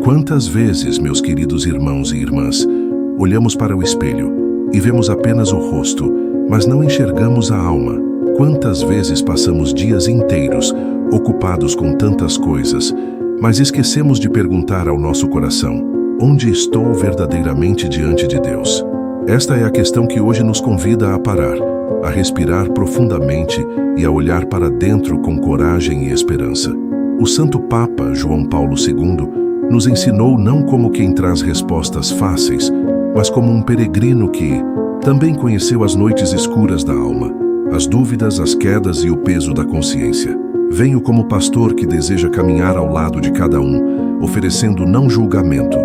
Quantas vezes, meus queridos irmãos e irmãs, olhamos para o espelho e vemos apenas o rosto, mas não enxergamos a alma? Quantas vezes passamos dias inteiros ocupados com tantas coisas, mas esquecemos de perguntar ao nosso coração: onde estou verdadeiramente diante de Deus? Esta é a questão que hoje nos convida a parar, a respirar profundamente e a olhar para dentro com coragem e esperança. O Santo Papa João Paulo II nos ensinou não como quem traz respostas fáceis, mas como um peregrino que também conheceu as noites escuras da alma, as dúvidas, as quedas e o peso da consciência. Venho como pastor que deseja caminhar ao lado de cada um, oferecendo não julgamento,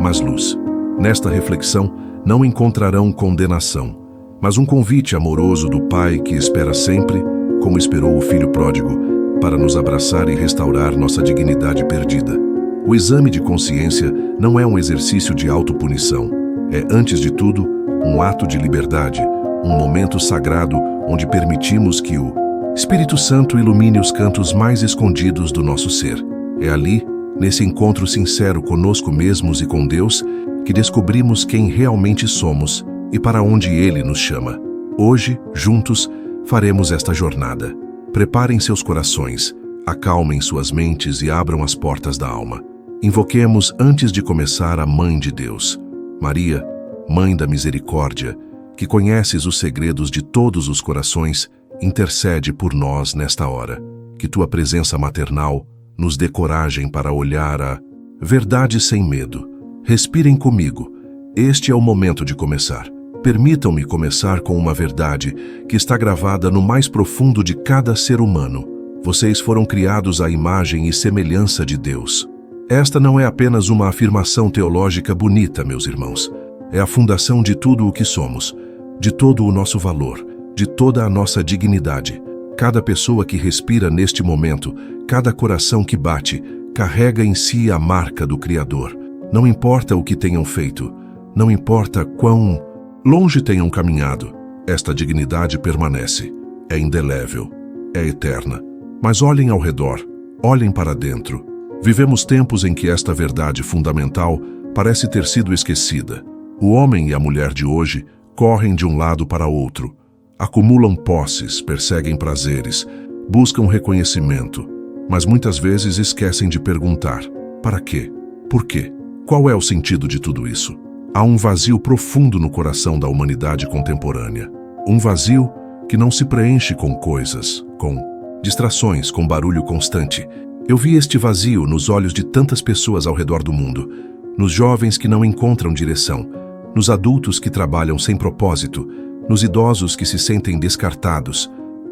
mas luz. Nesta reflexão, não encontrarão condenação, mas um convite amoroso do Pai que espera sempre, como esperou o Filho pródigo, para nos abraçar e restaurar nossa dignidade perdida. O exame de consciência não é um exercício de autopunição. É, antes de tudo, um ato de liberdade, um momento sagrado onde permitimos que o Espírito Santo ilumine os cantos mais escondidos do nosso ser. É ali, nesse encontro sincero conosco mesmos e com Deus, que descobrimos quem realmente somos e para onde Ele nos chama. Hoje, juntos, faremos esta jornada. Preparem seus corações, acalmem suas mentes e abram as portas da alma. Invoquemos, antes de começar, a Mãe de Deus. Maria, Mãe da Misericórdia, que conheces os segredos de todos os corações, intercede por nós nesta hora. Que tua presença maternal nos dê coragem para olhar a verdade sem medo. Respirem comigo. Este é o momento de começar. Permitam-me começar com uma verdade que está gravada no mais profundo de cada ser humano. Vocês foram criados à imagem e semelhança de Deus. Esta não é apenas uma afirmação teológica bonita, meus irmãos. É a fundação de tudo o que somos, de todo o nosso valor, de toda a nossa dignidade. Cada pessoa que respira neste momento, cada coração que bate, carrega em si a marca do Criador. Não importa o que tenham feito, não importa quão longe tenham caminhado, esta dignidade permanece. É indelével, é eterna. Mas olhem ao redor, olhem para dentro. Vivemos tempos em que esta verdade fundamental parece ter sido esquecida. O homem e a mulher de hoje correm de um lado para outro. Acumulam posses, perseguem prazeres, buscam reconhecimento, mas muitas vezes esquecem de perguntar: para quê? Por quê? Qual é o sentido de tudo isso? Há um vazio profundo no coração da humanidade contemporânea. Um vazio que não se preenche com coisas, com distrações, com barulho constante. Eu vi este vazio nos olhos de tantas pessoas ao redor do mundo, nos jovens que não encontram direção, nos adultos que trabalham sem propósito, nos idosos que se sentem descartados.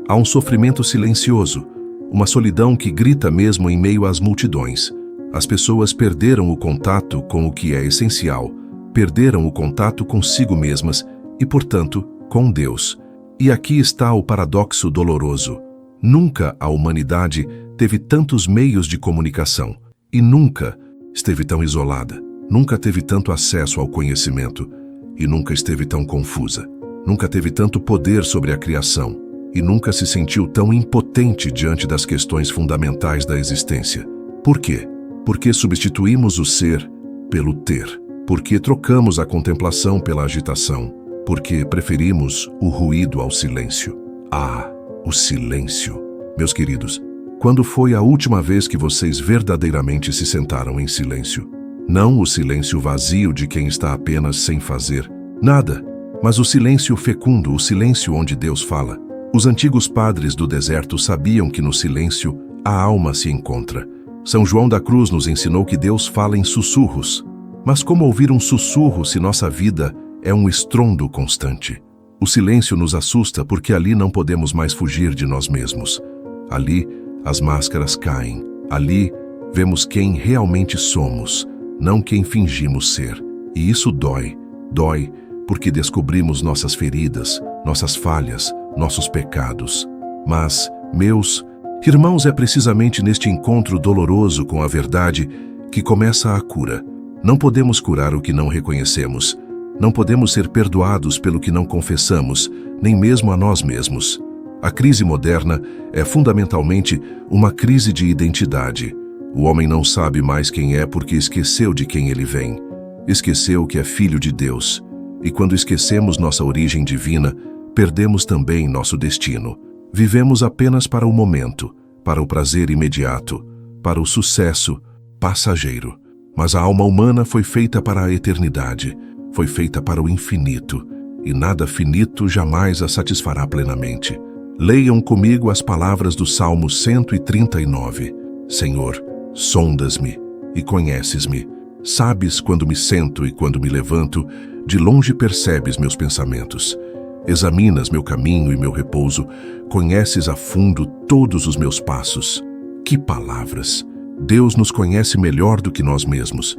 Há um sofrimento silencioso, uma solidão que grita mesmo em meio às multidões. As pessoas perderam o contato com o que é essencial, perderam o contato consigo mesmas e, portanto, com Deus. E aqui está o paradoxo doloroso. Nunca a humanidade teve tantos meios de comunicação e nunca esteve tão isolada, nunca teve tanto acesso ao conhecimento e nunca esteve tão confusa, nunca teve tanto poder sobre a criação e nunca se sentiu tão impotente diante das questões fundamentais da existência. Por quê? Porque substituímos o ser pelo ter, porque trocamos a contemplação pela agitação, porque preferimos o ruído ao silêncio. Ah, o silêncio. Meus queridos, quando foi a última vez que vocês verdadeiramente se sentaram em silêncio? Não o silêncio vazio de quem está apenas sem fazer nada, mas o silêncio fecundo, o silêncio onde Deus fala. Os antigos padres do deserto sabiam que no silêncio a alma se encontra. São João da Cruz nos ensinou que Deus fala em sussurros. Mas como ouvir um sussurro se nossa vida é um estrondo constante? O silêncio nos assusta porque ali não podemos mais fugir de nós mesmos. Ali, as máscaras caem. Ali, vemos quem realmente somos, não quem fingimos ser. E isso dói. Dói porque descobrimos nossas feridas, nossas falhas, nossos pecados. Mas, meus irmãos, é precisamente neste encontro doloroso com a verdade que começa a cura. Não podemos curar o que não reconhecemos. Não podemos ser perdoados pelo que não confessamos, nem mesmo a nós mesmos. A crise moderna é fundamentalmente uma crise de identidade, O homem não sabe mais quem é porque esqueceu de quem ele vem. Esqueceu que é filho de Deus. E quando esquecemos nossa origem divina, perdemos também nosso destino. Vivemos apenas para o momento, para o prazer imediato, para o sucesso passageiro. Mas a alma humana foi feita para a eternidade, foi feita para o infinito, e nada finito jamais a satisfará plenamente. Leiam comigo as palavras do Salmo 139. Senhor, sondas-me e conheces-me. Sabes quando me sento e quando me levanto, de longe percebes meus pensamentos. Examinas meu caminho e meu repouso, conheces a fundo todos os meus passos. Que palavras! Deus nos conhece melhor do que nós mesmos.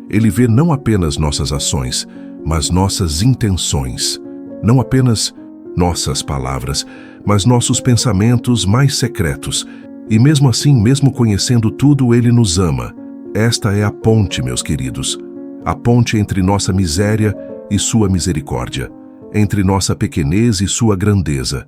Ele vê não apenas nossas ações, mas nossas intenções. Não apenas nossas palavras, mas nossos pensamentos mais secretos. E mesmo assim, mesmo conhecendo tudo, Ele nos ama. Esta é a ponte, meus queridos. A ponte entre nossa miséria e sua misericórdia. Entre nossa pequenez e sua grandeza.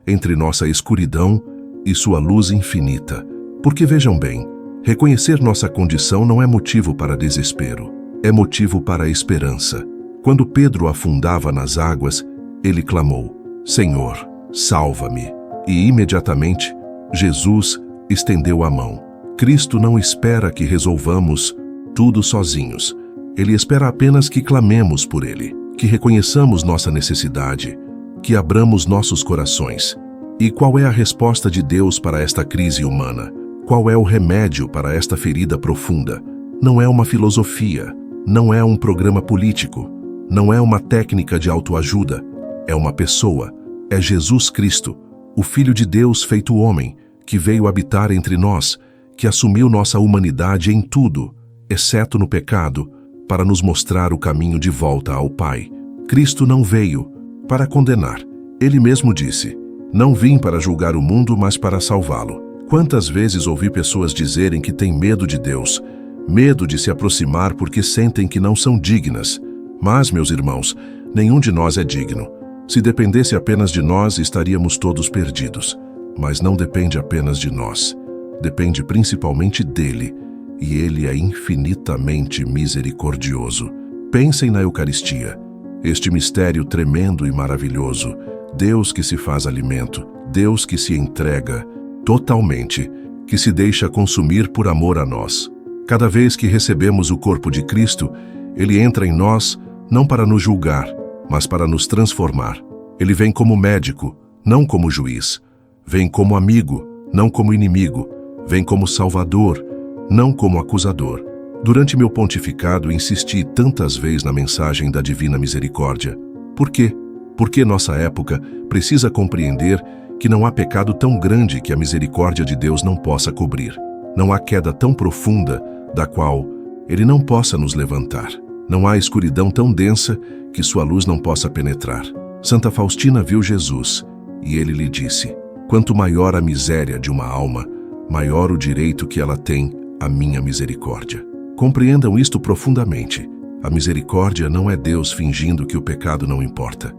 Entre nossa escuridão e sua luz infinita. Porque vejam bem, reconhecer nossa condição não é motivo para desespero. É motivo para esperança. Quando Pedro afundava nas águas, ele clamou: Senhor, salva-me. E imediatamente, Jesus estendeu a mão. Cristo não espera que resolvamos tudo sozinhos. Ele espera apenas que clamemos por Ele, que reconheçamos nossa necessidade, que abramos nossos corações. E qual é a resposta de Deus para esta crise humana? Qual é o remédio para esta ferida profunda? Não é uma filosofia, não é um programa político, não é uma técnica de autoajuda. É uma pessoa, é Jesus Cristo, o Filho de Deus feito homem, que veio habitar entre nós, que assumiu nossa humanidade em tudo, exceto no pecado, para nos mostrar o caminho de volta ao Pai. Cristo não veio para condenar. Ele mesmo disse: Não vim para julgar o mundo, mas para salvá-lo. Quantas vezes ouvi pessoas dizerem que têm medo de Deus, medo de se aproximar porque sentem que não são dignas. Mas, meus irmãos, nenhum de nós é digno. Se dependesse apenas de nós, estaríamos todos perdidos. Mas não depende apenas de nós. Depende principalmente dele, e ele é infinitamente misericordioso. Pensem na Eucaristia, este mistério tremendo e maravilhoso. Deus que se faz alimento, Deus que se entrega totalmente, que se deixa consumir por amor a nós. Cada vez que recebemos o corpo de Cristo, ele entra em nós não para nos julgar, mas para nos transformar. Ele vem como médico, não como juiz. Vem como amigo, não como inimigo. Vem como salvador, não como acusador. Durante meu pontificado, insisti tantas vezes na mensagem da divina misericórdia. Por quê? Porque nossa época precisa compreender que não há pecado tão grande que a misericórdia de Deus não possa cobrir. Não há queda tão profunda da qual Ele não possa nos levantar. Não há escuridão tão densa que sua luz não possa penetrar. Santa Faustina viu Jesus e ele lhe disse: Quanto maior a miséria de uma alma, maior o direito que ela tem à minha misericórdia. Compreendam isto profundamente. A misericórdia não é Deus fingindo que o pecado não importa.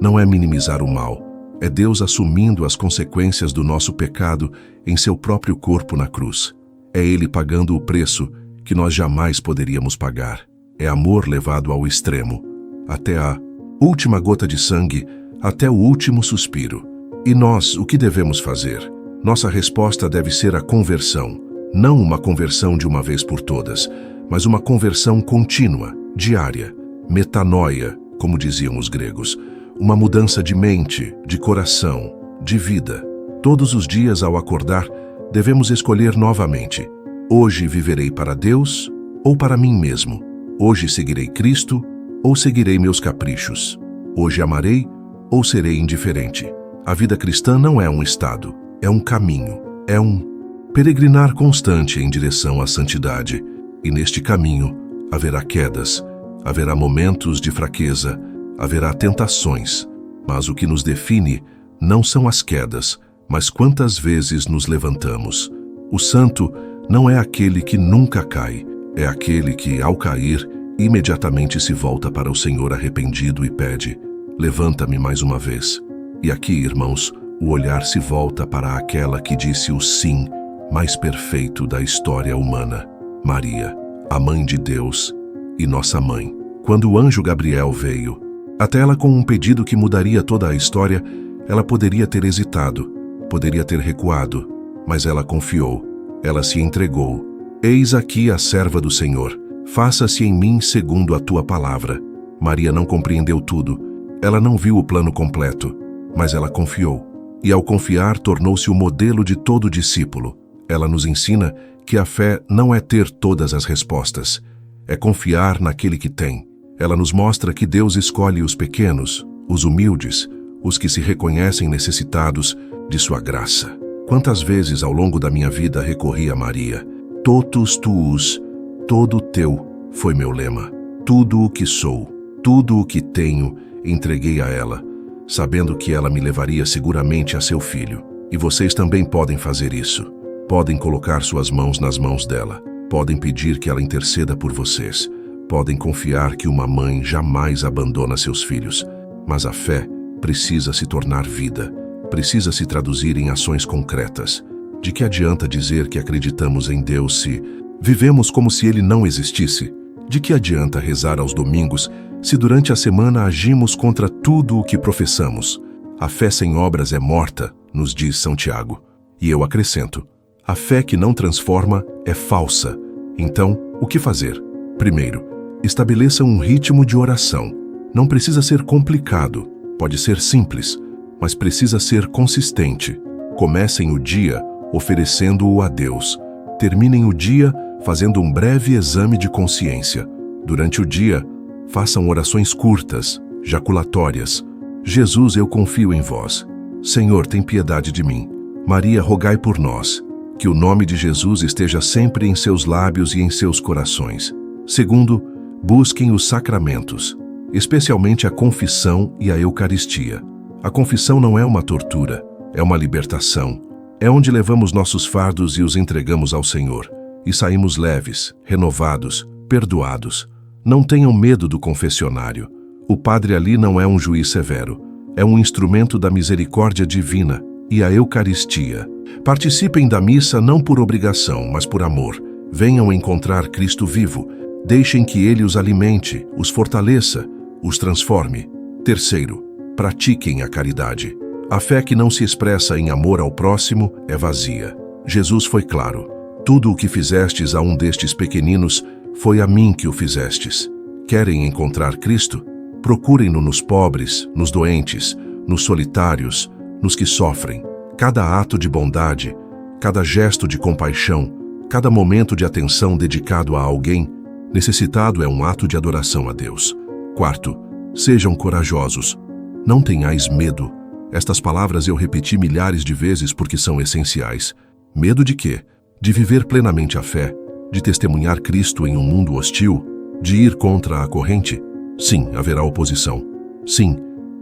Não é minimizar o mal. É Deus assumindo as consequências do nosso pecado em seu próprio corpo na cruz. É Ele pagando o preço que nós jamais poderíamos pagar. É amor levado ao extremo, até a última gota de sangue, até o último suspiro. E nós, o que devemos fazer? Nossa resposta deve ser a conversão. Não uma conversão de uma vez por todas, mas uma conversão contínua, diária. Metanoia, como diziam os gregos. Uma mudança de mente, de coração, de vida. Todos os dias ao acordar, devemos escolher novamente. Hoje viverei para Deus ou para mim mesmo? Hoje seguirei Cristo ou seguirei meus caprichos? Hoje amarei ou serei indiferente? A vida cristã não é um estado, é um caminho, é um peregrinar constante em direção à santidade. E neste caminho haverá quedas, haverá momentos de fraqueza, haverá tentações. Mas o que nos define não são as quedas, mas quantas vezes nos levantamos. O santo não é aquele que nunca cai, é aquele que, ao cair, imediatamente se volta para o Senhor arrependido e pede: levanta-me mais uma vez. E aqui, irmãos, o olhar se volta para aquela que disse o sim mais perfeito da história humana. Maria, a mãe de Deus e nossa mãe. Quando o anjo Gabriel veio até ela com um pedido que mudaria toda a história, ela poderia ter hesitado, poderia ter recuado, mas ela confiou, ela se entregou. Eis aqui a serva do Senhor, faça-se em mim segundo a tua palavra. Maria não compreendeu tudo, ela não viu o plano completo, mas ela confiou. E ao confiar, tornou-se o modelo de todo discípulo. Ela nos ensina que a fé não é ter todas as respostas, é confiar naquele que tem. Ela nos mostra que Deus escolhe os pequenos, os humildes, os que se reconhecem necessitados de sua graça. Quantas vezes ao longo da minha vida recorri a Maria? Totus tuus, todo teu, foi meu lema. Tudo o que sou, tudo o que tenho, entreguei a ela, sabendo que ela me levaria seguramente a seu filho. E vocês também podem fazer isso. Podem colocar suas mãos nas mãos dela. Podem pedir que ela interceda por vocês. Podem confiar que uma mãe jamais abandona seus filhos. Mas a fé precisa se tornar vida. Precisa se traduzir em ações concretas. De que adianta dizer que acreditamos em Deus se vivemos como se Ele não existisse? De que adianta rezar aos domingos se durante a semana agimos contra tudo o que professamos? A fé sem obras é morta, nos diz São Tiago. E eu acrescento, a fé que não transforma é falsa. Então, o que fazer? Primeiro, estabeleça um ritmo de oração. Não precisa ser complicado, pode ser simples, mas precisa ser consistente. Comecem o dia oferecendo-o a Deus. Terminem o dia fazendo um breve exame de consciência. Durante o dia, façam orações curtas, jaculatórias. Jesus, eu confio em vós. Senhor, tem piedade de mim. Maria, rogai por nós. Que o nome de Jesus esteja sempre em seus lábios e em seus corações. Segundo, busquem os sacramentos, especialmente a confissão e a Eucaristia. A confissão não é uma tortura, é uma libertação. É onde levamos nossos fardos e os entregamos ao Senhor. E saímos leves, renovados, perdoados. Não tenham medo do confessionário. O padre ali não é um juiz severo. É um instrumento da misericórdia divina. E a Eucaristia. Participem da missa não por obrigação, mas por amor. Venham encontrar Cristo vivo. Deixem que Ele os alimente, os fortaleça, os transforme. Terceiro, pratiquem a caridade. A fé que não se expressa em amor ao próximo é vazia. Jesus foi claro. Tudo o que fizestes a um destes pequeninos, foi a mim que o fizestes. Querem encontrar Cristo? Procurem-no nos pobres, nos doentes, nos solitários, nos que sofrem. Cada ato de bondade, cada gesto de compaixão, cada momento de atenção dedicado a alguém necessitado é um ato de adoração a Deus. Quarto, sejam corajosos. Não tenhais medo. Estas palavras eu repeti milhares de vezes porque são essenciais. Medo de quê? De viver plenamente a fé, de testemunhar Cristo em um mundo hostil, de ir contra a corrente? Sim, haverá oposição. Sim,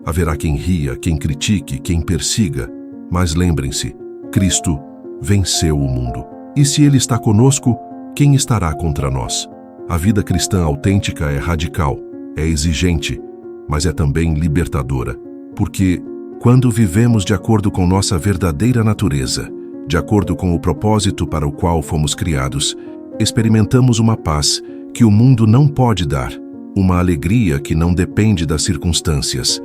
haverá quem ria, quem critique, quem persiga. Mas lembrem-se, Cristo venceu o mundo. E se Ele está conosco, quem estará contra nós? A vida cristã autêntica é radical, é exigente, mas é também libertadora. Porque, quando vivemos de acordo com nossa verdadeira natureza, de acordo com o propósito para o qual fomos criados, experimentamos uma paz que o mundo não pode dar, uma alegria que não depende das circunstâncias,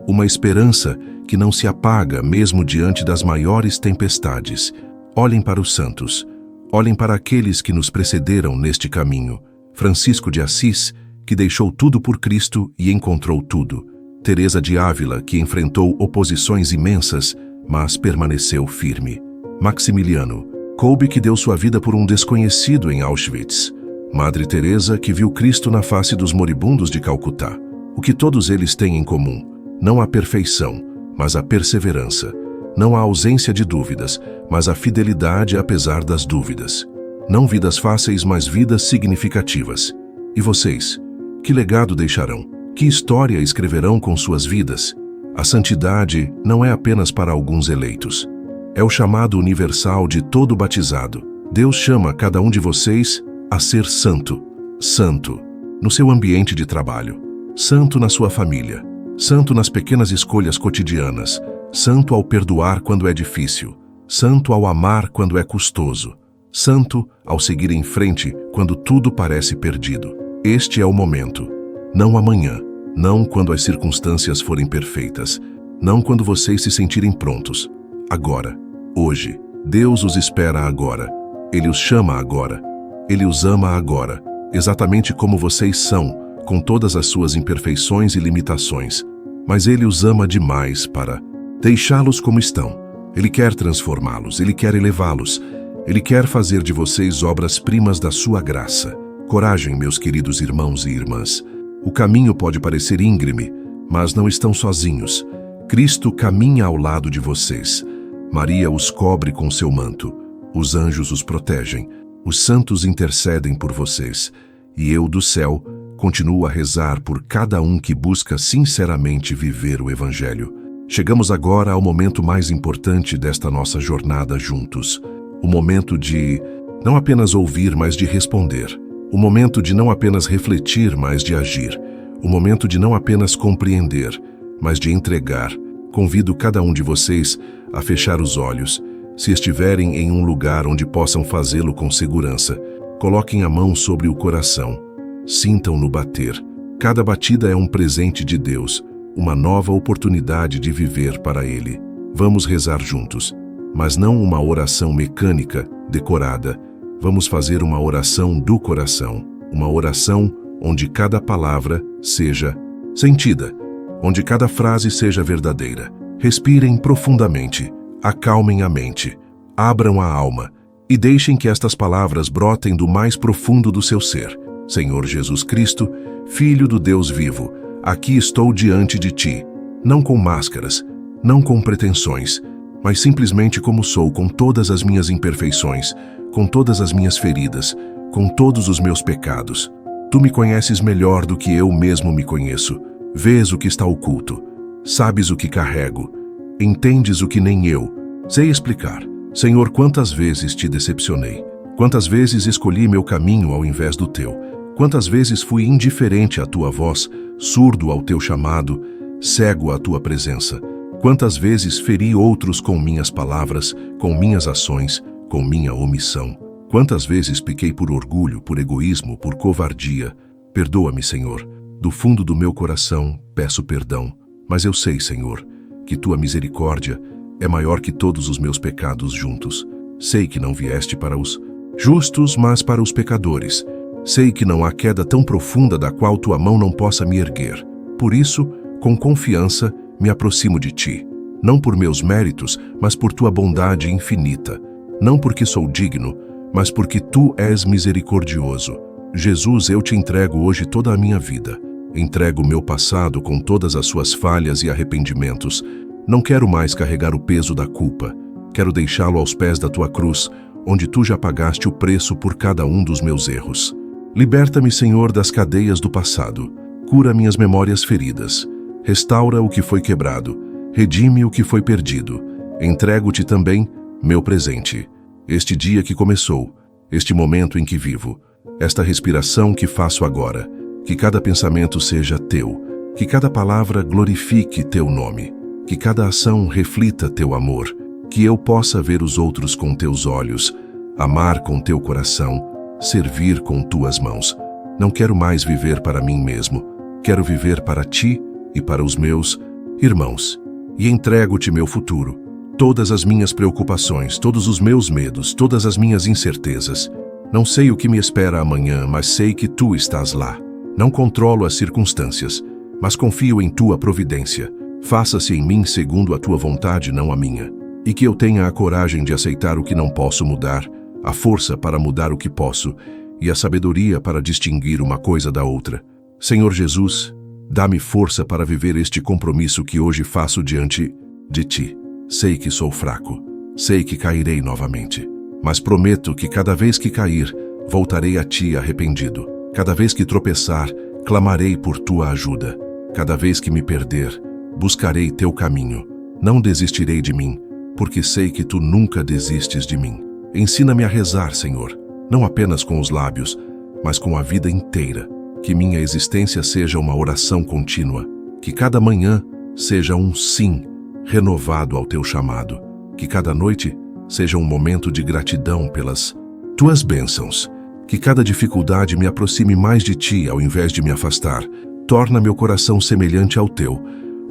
uma esperança que não se apaga mesmo diante das maiores tempestades. Olhem para os santos, olhem para aqueles que nos precederam neste caminho. Francisco de Assis, que deixou tudo por Cristo e encontrou tudo. Teresa de Ávila, que enfrentou oposições imensas, mas permaneceu firme. Maximiliano Kolbe, que deu sua vida por um desconhecido em Auschwitz. Madre Teresa, que viu Cristo na face dos moribundos de Calcutá. O que todos eles têm em comum? Não a perfeição, mas a perseverança. Não a ausência de dúvidas, mas a fidelidade apesar das dúvidas. Não vidas fáceis, mas vidas significativas. E vocês? Que legado deixarão? Que história escreverão com suas vidas? A santidade não é apenas para alguns eleitos. É o chamado universal de todo batizado. Deus chama cada um de vocês a ser santo. Santo no seu ambiente de trabalho. Santo na sua família. Santo nas pequenas escolhas cotidianas. Santo ao perdoar quando é difícil. santo ao amar quando é custoso, santo ao seguir em frente quando tudo parece perdido. Este é o momento, não amanhã, não quando as circunstâncias forem perfeitas, não quando vocês se sentirem prontos. Agora, hoje, Deus os espera agora. Ele os chama agora. Ele os ama agora, exatamente como vocês são, com todas as suas imperfeições e limitações. Mas Ele os ama demais para deixá-los como estão. Ele quer transformá-los, Ele quer elevá-los. Ele quer fazer de vocês obras-primas da sua graça. Coragem, meus queridos irmãos e irmãs. O caminho pode parecer íngreme, mas não estão sozinhos. Cristo caminha ao lado de vocês. Maria os cobre com seu manto. Os anjos os protegem. Os santos intercedem por vocês. E eu, do céu, continuo a rezar por cada um que busca sinceramente viver o Evangelho. Chegamos agora ao momento mais importante desta nossa jornada juntos. O momento de não apenas ouvir, mas de responder. O momento de não apenas refletir, mas de agir. O momento de não apenas compreender, mas de entregar. Convido cada um de vocês a fechar os olhos. Se estiverem em um lugar onde possam fazê-lo com segurança, coloquem a mão sobre o coração. Sintam-no bater. Cada batida é um presente de Deus, uma nova oportunidade de viver para Ele. Vamos rezar juntos, mas não uma oração mecânica, decorada. Vamos fazer uma oração do coração, uma oração onde cada palavra seja sentida, onde cada frase seja verdadeira. Respirem profundamente, acalmem a mente, abram a alma e deixem que estas palavras brotem do mais profundo do seu ser. Senhor Jesus Cristo, Filho do Deus vivo, aqui estou diante de Ti, não com máscaras, não com pretensões, mas simplesmente como sou, com todas as minhas imperfeições, com todas as minhas feridas, com todos os meus pecados. Tu me conheces melhor do que eu mesmo me conheço. Vês o que está oculto. Sabes o que carrego. Entendes o que nem eu sei explicar. Senhor, quantas vezes te decepcionei. Quantas vezes escolhi meu caminho ao invés do teu. Quantas vezes fui indiferente à tua voz, surdo ao teu chamado, cego à tua presença. Quantas vezes feri outros com minhas palavras, com minhas ações, com minha omissão. Quantas vezes pequei por orgulho, por egoísmo, por covardia. Perdoa-me, Senhor. Do fundo do meu coração, peço perdão. Mas eu sei, Senhor, que tua misericórdia é maior que todos os meus pecados juntos. Sei que não vieste para os justos, mas para os pecadores. Sei que não há queda tão profunda da qual tua mão não possa me erguer. Por isso, com confiança, me aproximo de ti. Não por meus méritos, mas por tua bondade infinita. Não porque sou digno, mas porque tu és misericordioso. Jesus, eu te entrego hoje toda a minha vida. Entrego o meu passado com todas as suas falhas e arrependimentos. Não quero mais carregar o peso da culpa. Quero deixá-lo aos pés da tua cruz, onde tu já pagaste o preço por cada um dos meus erros. Liberta-me, Senhor, das cadeias do passado. Cura minhas memórias feridas. Restaura o que foi quebrado. Redime o que foi perdido. Entrego-te também meu presente. Este dia que começou, este momento em que vivo, esta respiração que faço agora. Que cada pensamento seja teu. Que cada palavra glorifique teu nome. Que cada ação reflita teu amor. Que eu possa ver os outros com teus olhos, amar com teu coração, servir com tuas mãos. Não quero mais viver para mim mesmo. Quero viver para ti e para os meus irmãos. E entrego-te meu futuro, todas as minhas preocupações, todos os meus medos, todas as minhas incertezas. Não sei o que me espera amanhã, mas sei que tu estás lá. Não controlo as circunstâncias, mas confio em tua providência. Faça-se em mim segundo a tua vontade, não a minha. E que eu tenha a coragem de aceitar o que não posso mudar, a força para mudar o que posso e a sabedoria para distinguir uma coisa da outra. Senhor Jesus, dá-me força para viver este compromisso que hoje faço diante de ti. Sei que sou fraco, sei que cairei novamente, mas prometo que cada vez que cair, voltarei a ti arrependido. Cada vez que tropeçar, clamarei por tua ajuda. Cada vez que me perder, buscarei teu caminho. Não desistirei de mim, porque sei que tu nunca desistes de mim. Ensina-me a rezar, Senhor, não apenas com os lábios, mas com a vida inteira. Que minha existência seja uma oração contínua. Que cada manhã seja um sim renovado ao teu chamado. Que cada noite seja um momento de gratidão pelas tuas bênçãos. Que cada dificuldade me aproxime mais de ti ao invés de me afastar. Torna meu coração semelhante ao teu,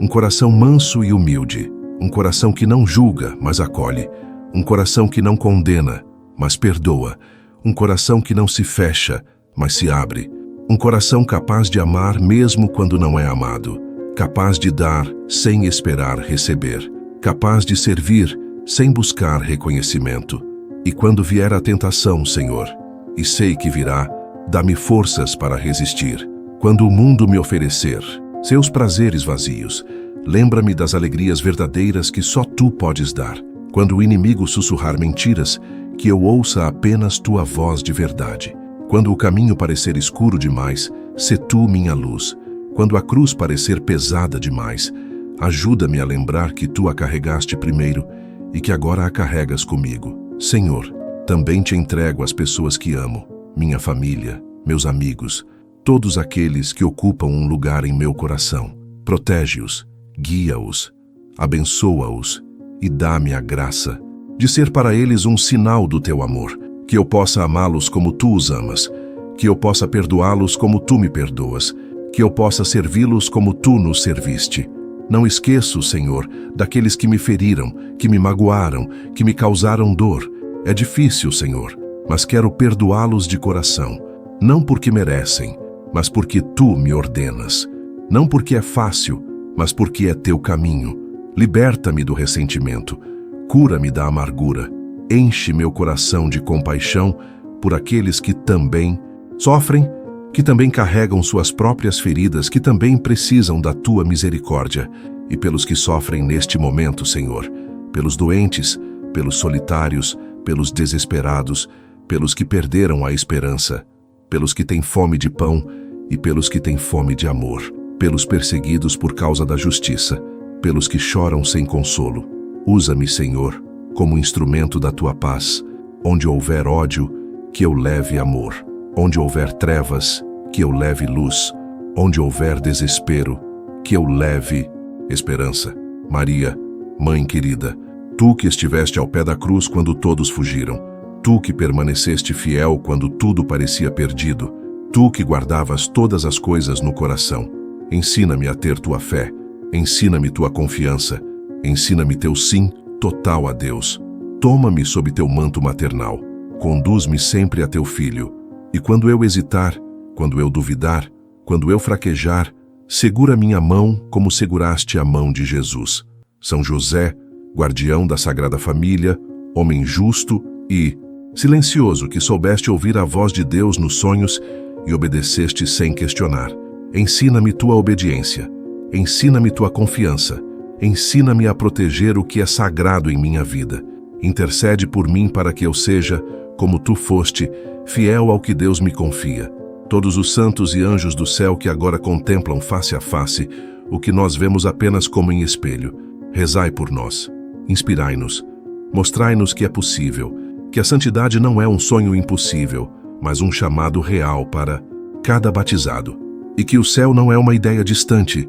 um coração manso e humilde, um coração que não julga, mas acolhe, um coração que não condena, mas perdoa, um coração que não se fecha, mas se abre, um coração capaz de amar mesmo quando não é amado, capaz de dar sem esperar receber, capaz de servir sem buscar reconhecimento. E quando vier a tentação, Senhor, e sei que virá, dá-me forças para resistir. Quando o mundo me oferecer seus prazeres vazios, lembra-me das alegrias verdadeiras que só tu podes dar. Quando o inimigo sussurrar mentiras, que eu ouça apenas tua voz de verdade. Quando o caminho parecer escuro demais, sê tu minha luz. Quando a cruz parecer pesada demais, ajuda-me a lembrar que tu a carregaste primeiro e que agora a carregas comigo. Senhor, também te entrego as pessoas que amo, minha família, meus amigos, todos aqueles que ocupam um lugar em meu coração. Protege-os, guia-os, abençoa-os e dá-me a graça de ser para eles um sinal do teu amor, que eu possa amá-los como tu os amas, que eu possa perdoá-los como tu me perdoas, que eu possa servi-los como tu nos serviste. Não esqueço, Senhor, daqueles que me feriram, que me magoaram, que me causaram dor. É difícil, Senhor, mas quero perdoá-los de coração, não porque merecem, mas porque tu me ordenas. Não porque é fácil, mas porque é teu caminho. Liberta-me do ressentimento, cura-me da amargura, enche meu coração de compaixão por aqueles que também sofrem, que também carregam suas próprias feridas, que também precisam da tua misericórdia, e pelos que sofrem neste momento, Senhor, pelos doentes, pelos solitários, pelos desesperados, pelos que perderam a esperança, pelos que têm fome de pão e pelos que têm fome de amor, pelos perseguidos por causa da justiça, pelos que choram sem consolo. Usa-me, Senhor, como instrumento da tua paz. Onde houver ódio, que eu leve amor. Onde houver trevas, que eu leve luz. Onde houver desespero, que eu leve esperança. Maria, Mãe querida, tu que estiveste ao pé da cruz quando todos fugiram, tu que permaneceste fiel quando tudo parecia perdido, tu que guardavas todas as coisas no coração, ensina-me a ter tua fé, ensina-me tua confiança, ensina-me teu sim total a Deus. Toma-me sob teu manto maternal, conduz-me sempre a teu Filho, e quando eu hesitar, quando eu duvidar, quando eu fraquejar, segura minha mão como seguraste a mão de Jesus. São José, guardião da Sagrada Família, homem justo e silencioso que soubeste ouvir a voz de Deus nos sonhos e obedeceste sem questionar. Ensina-me tua obediência, ensina-me tua confiança, ensina-me a proteger o que é sagrado em minha vida. Intercede por mim para que eu seja, como tu foste, fiel ao que Deus me confia. Todos os santos e anjos do céu que agora contemplam face a face o que nós vemos apenas como em espelho, rezai por nós, inspirai-nos, mostrai-nos que é possível, que a santidade não é um sonho impossível, mas um chamado real para cada batizado, e que o céu não é uma ideia distante,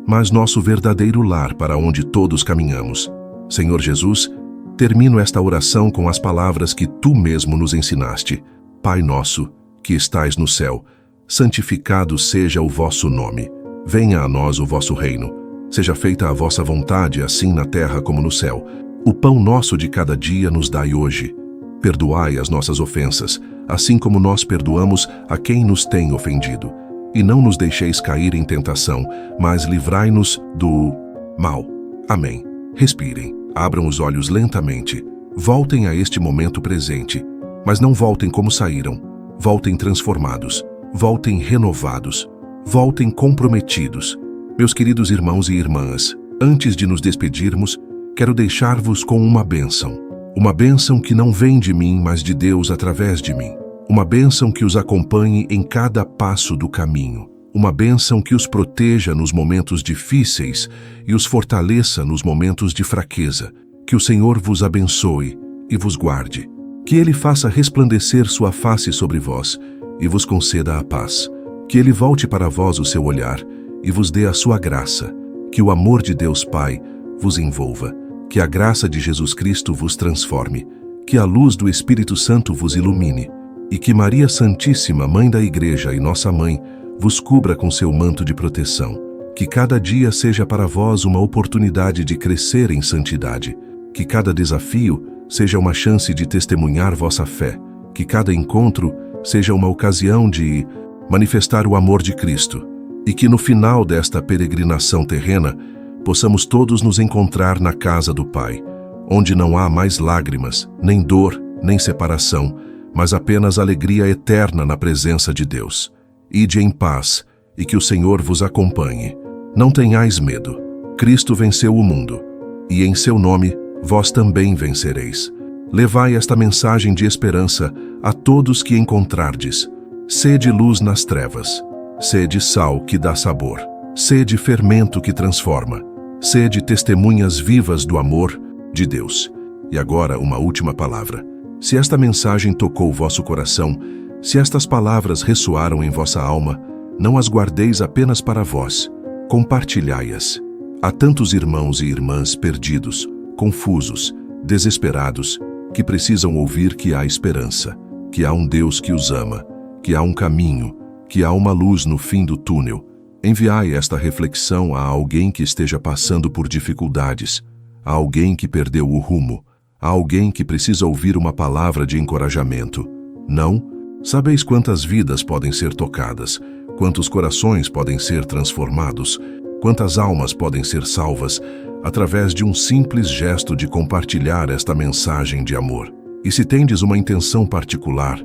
mas nosso verdadeiro lar para onde todos caminhamos. Senhor Jesus, termino esta oração com as palavras que tu mesmo nos ensinaste. Pai nosso, que estais no céu, santificado seja o vosso nome. Venha a nós o vosso reino. Seja feita a vossa vontade, assim na terra como no céu. O pão nosso de cada dia nos dai hoje. Perdoai as nossas ofensas, assim como nós perdoamos a quem nos tem ofendido. E não nos deixeis cair em tentação, mas livrai-nos do mal. Amém. Respirem, abram os olhos lentamente, voltem a este momento presente, mas não voltem como saíram. Voltem transformados, voltem renovados, voltem comprometidos. Meus queridos irmãos e irmãs, antes de nos despedirmos, quero deixar-vos com uma bênção. Uma bênção que não vem de mim, mas de Deus através de mim. Uma bênção que os acompanhe em cada passo do caminho. Uma bênção que os proteja nos momentos difíceis e os fortaleça nos momentos de fraqueza. Que o Senhor vos abençoe e vos guarde. Que Ele faça resplandecer sua face sobre vós e vos conceda a paz. Que Ele volte para vós o seu olhar e vos dê a sua graça. Que o amor de Deus Pai vos envolva. Que a graça de Jesus Cristo vos transforme. que a luz do Espírito Santo vos ilumine, e que Maria Santíssima, Mãe da Igreja e nossa Mãe, vos cubra com seu manto de proteção. Que cada dia seja para vós uma oportunidade de crescer em santidade. Que cada desafio seja uma chance de testemunhar vossa fé. Que cada encontro seja uma ocasião de manifestar o amor de Cristo. E que no final desta peregrinação terrena, possamos todos nos encontrar na casa do Pai, onde não há mais lágrimas, nem dor, nem separação, mas apenas alegria eterna na presença de Deus. Ide em paz, e que o Senhor vos acompanhe. Não tenhais medo. Cristo venceu o mundo, e em seu nome vós também vencereis. Levai esta mensagem de esperança a todos que encontrardes. Sede luz nas trevas. Sede sal que dá sabor. Sede fermento que transforma. Sede testemunhas vivas do amor de Deus. E agora uma última palavra. Se esta mensagem tocou vosso coração, se estas palavras ressoaram em vossa alma, não as guardeis apenas para vós. Compartilhai-as. Há tantos irmãos e irmãs perdidos, confusos, desesperados, que precisam ouvir que há esperança, que há um Deus que os ama, que há um caminho, que há uma luz no fim do túnel. Enviai esta reflexão a alguém que esteja passando por dificuldades, a alguém que perdeu o rumo, a alguém que precisa ouvir uma palavra de encorajamento. Não? Sabeis quantas vidas podem ser tocadas, quantos corações podem ser transformados, quantas almas podem ser salvas através de um simples gesto de compartilhar esta mensagem de amor. E se tendes uma intenção particular,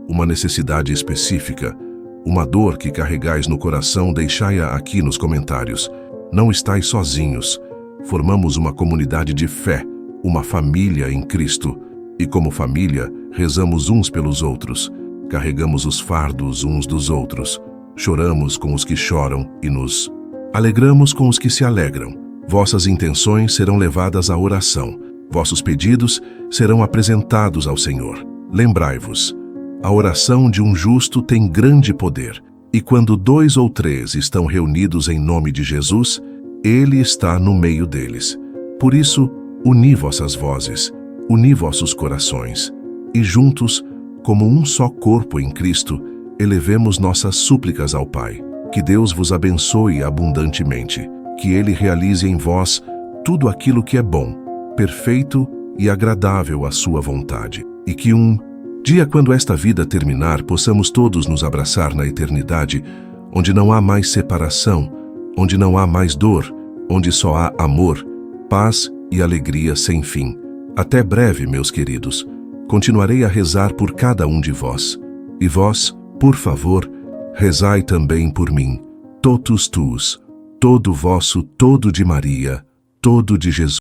uma necessidade específica, uma dor que carregais no coração, deixai-a aqui nos comentários. Não estais sozinhos. Formamos uma comunidade de fé, uma família em Cristo. E como família, rezamos uns pelos outros, carregamos os fardos uns dos outros, choramos com os que choram e nos alegramos com os que se alegram. Vossas intenções serão levadas à oração. Vossos pedidos serão apresentados ao Senhor. Lembrai-vos, a oração de um justo tem grande poder, e quando 2 ou 3 estão reunidos em nome de Jesus, Ele está no meio deles. Por isso, uni vossas vozes, uni vossos corações, e juntos, como um só corpo em Cristo, elevemos nossas súplicas ao Pai. Que Deus vos abençoe abundantemente, que Ele realize em vós tudo aquilo que é bom, perfeito e agradável à sua vontade, e que um dia, quando esta vida terminar, possamos todos nos abraçar na eternidade, onde não há mais separação, onde não há mais dor, onde só há amor, paz e alegria sem fim. Até breve, meus queridos. Continuarei a rezar por cada um de vós. E vós, por favor, rezai também por mim. Totus tuus, todo vosso, todo de Maria, todo de Jesus.